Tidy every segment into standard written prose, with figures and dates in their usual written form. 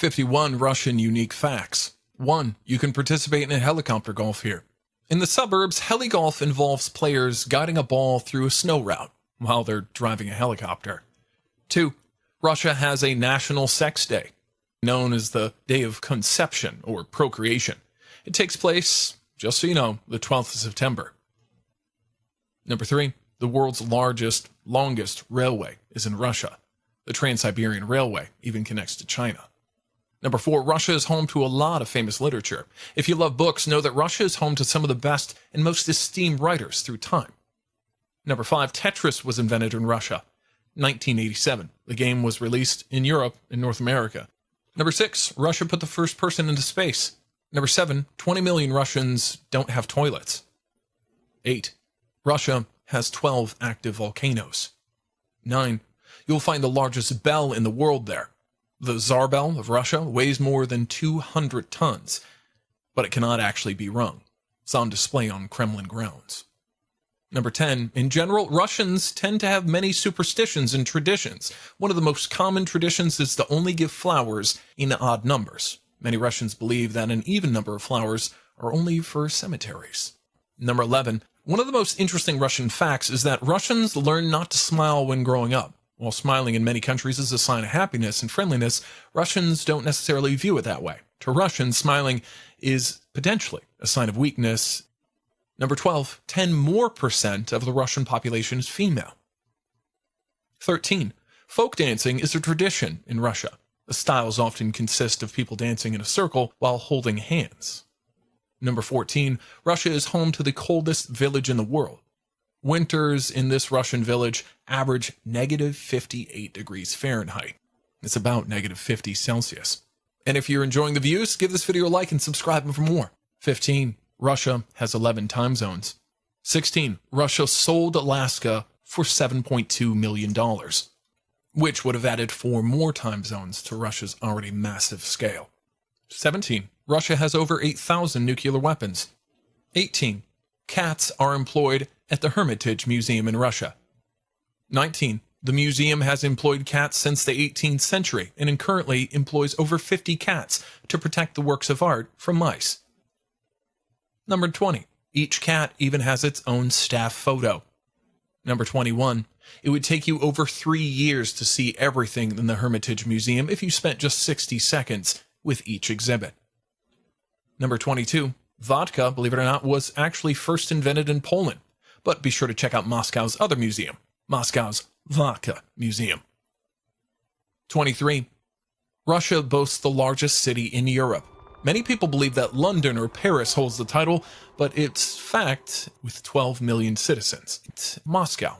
51 Russian unique facts. 1. You can participate in a helicopter golf here. In the suburbs, heli golf involves players guiding a ball through a snow route while they're driving a helicopter. 2. Russia has a national sex day, known as the Day of Conception or Procreation. It takes place, just so you know, the 12th of September. Number 3. The world's longest railway is in Russia. The Trans-Siberian Railway even connects to China. Number 4. Russia is home to a lot of famous literature. If you love books, know that Russia is home to some of the best and most esteemed writers through time. Number 5. Tetris was invented in Russia. 1987. The game was released in Europe and North America. Number 6. Russia put the first person into space. Number 7. 20 million Russians don't have toilets. 8. Russia has 12 active volcanoes. 9. You'll find the largest bell in the world there. The Tsar bell of Russia weighs more than 200 tons, but it cannot actually be rung. It's on display on Kremlin grounds. Number 10. In general, Russians tend to have many superstitions and traditions. One of the most common traditions is to only give flowers in odd numbers. Many Russians believe that an even number of flowers are only for cemeteries. Number 11. One of the most interesting Russian facts is that Russians learn not to smile when growing up. While smiling in many countries is a sign of happiness and friendliness, Russians don't necessarily view it that way. To Russians, smiling is potentially a sign of weakness. Number 12, 10% more of the Russian population is female. 13, folk dancing is a tradition in Russia. The styles often consist of people dancing in a circle while holding hands. Number 14, Russia is home to the coldest village in the world. Winters in this Russian village average negative 58 degrees Fahrenheit. It's about negative 50 Celsius. And if you're enjoying the views, give this video a like and subscribe for more. 15. Russia has 11 time zones. 16. Russia sold Alaska for $7.2 million, which would have added 4 more time zones to Russia's already massive scale. 17. Russia has over 8,000 nuclear weapons. 18. Cats are employed at the Hermitage Museum in Russia. 19. The museum has employed cats since the 18th century and currently employs over 50 cats to protect the works of art from mice. Number 20. Each cat even has its own staff photo. Number 21. It would take you over 3 years to see everything in the Hermitage Museum if you spent just 60 seconds with each exhibit. Number 22. Vodka, believe it or not, was actually first invented in Poland. But be sure to check out Moscow's other museum, Moscow's Vodka Museum. 23. Russia boasts the largest city in Europe. Many people believe that London or Paris holds the title, but it's fact with 12 million citizens. It's Moscow.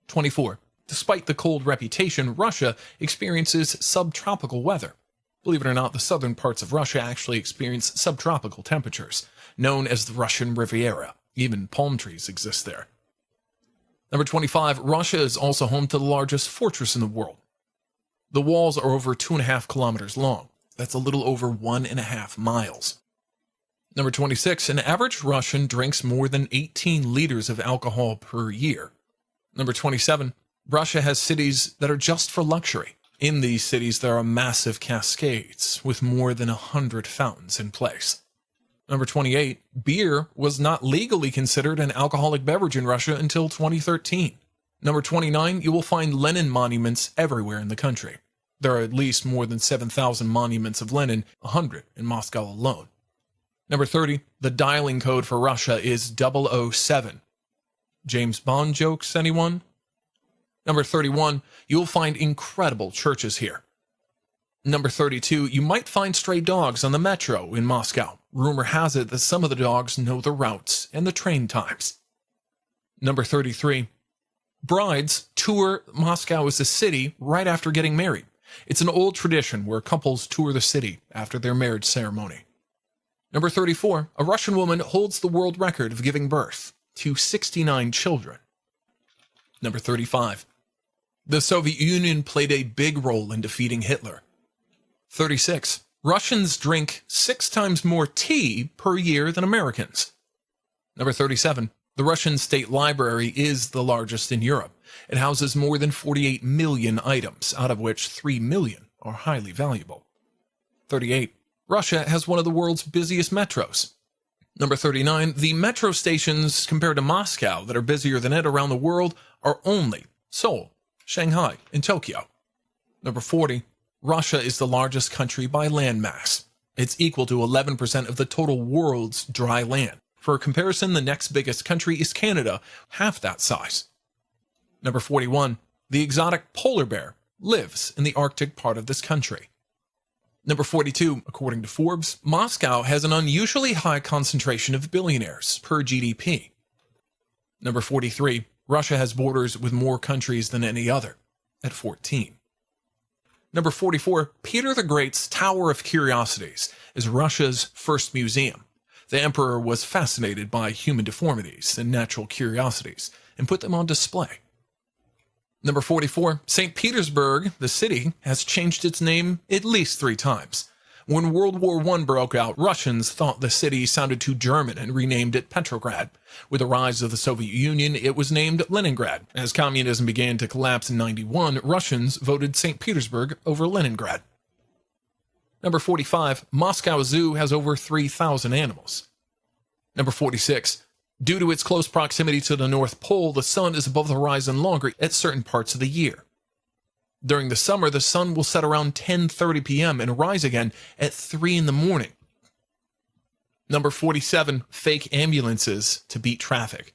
24. Despite the cold reputation, Russia experiences subtropical weather. Believe it or not, the southern parts of Russia actually experience subtropical temperatures, known as the Russian Riviera. Even palm trees exist there. Number 25. Russia is also home to the largest fortress in the world. The walls are over 2.5 kilometers long. That's a little over 1.5 miles. Number 26. An average Russian drinks more than 18 liters of alcohol per year. Number 27. Russia has cities that are just for luxury. In these cities, there are massive cascades with more than 100 fountains in place. Number 28. Beer was not legally considered an alcoholic beverage in Russia until 2013. Number 29. You will find Lenin monuments everywhere in the country. There are at least more than 7,000 monuments of Lenin, 100 in Moscow alone. Number 30. The dialing code for Russia is 007. James Bond jokes, anyone? Number 31. You'll find incredible churches here. Number 32. You might find stray dogs on the metro in Moscow. Rumor has it that some of the dogs know the routes and the train times. Number 33. Brides tour Moscow as a city right after getting married. It's an old tradition where couples tour the city after their marriage ceremony. Number 34. A Russian woman holds the world record of giving birth to 69 children. Number 35. The Soviet Union played a big role in defeating Hitler. 36. Russians drink 6 times more tea per year than Americans. Number 37. The Russian State Library is the largest in Europe. It houses more than 48 million items, out of which 3 million are highly valuable. 38. Russia has one of the world's busiest metros. Number 39. The metro stations compared to Moscow that are busier than it around the world are only Seoul, Shanghai, and Tokyo. Number 40. Russia is the largest country by land mass. It's equal to 11% of the total world's dry land. For comparison, the next biggest country is Canada, half that size. Number 41. The exotic polar bear lives in the Arctic part of this country. Number 42. According to Forbes, Moscow has an unusually high concentration of billionaires per GDP. Number 43. Russia has borders with more countries than any other, at 14. Number 44. Peter the Great's Tower of Curiosities is Russia's first museum. The emperor was fascinated by human deformities and natural curiosities and put them on display. Number 44. St. Petersburg, the city, has changed its name at least 3 times. When World War I broke out, Russians thought the city sounded too German and renamed it Petrograd. With the rise of the Soviet Union, it was named Leningrad. As communism began to collapse in 1991, Russians voted St. Petersburg over Leningrad. Number 45. Moscow Zoo has over 3,000 animals. Number 46. Due to its close proximity to the North Pole, the sun is above the horizon longer at certain parts of the year. During the summer, the sun will set around 10:30 p.m. and rise again at 3 in the morning. Number 47. Fake ambulances to beat traffic.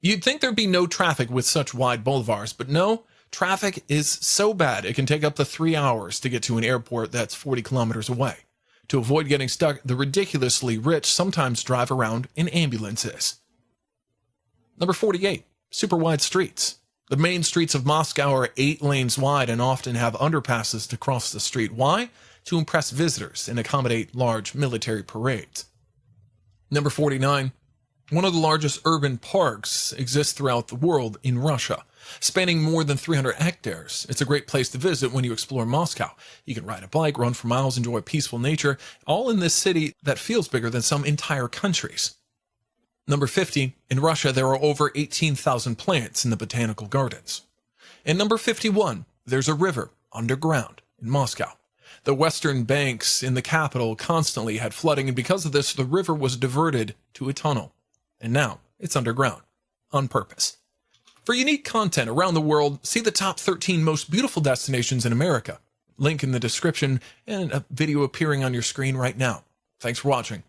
You'd think there'd be no traffic with such wide boulevards, but no, traffic is so bad it can take up to 3 hours to get to an airport that's 40 kilometers away. To avoid getting stuck, the ridiculously rich sometimes drive around in ambulances. Number 48. Super wide streets. The main streets of Moscow are 8 lanes wide and often have underpasses to cross the street. Why? To impress visitors and accommodate large military parades. Number 49. One of the largest urban parks exists throughout the world in Russia, spanning more than 300 hectares. It's a great place to visit when you explore Moscow. You can ride a bike, run for miles, enjoy peaceful nature, all in this city that feels bigger than some entire countries. Number 50. In Russia, there are over 18,000 plants in the botanical gardens. And number 51. There's a river underground in Moscow. The western banks in the capital constantly had flooding, and because of this, the river was diverted to a tunnel. And now it's underground, on purpose. For unique content around the world, see the top 13 most beautiful destinations in America. Link in the description and a video appearing on your screen right now. Thanks for watching.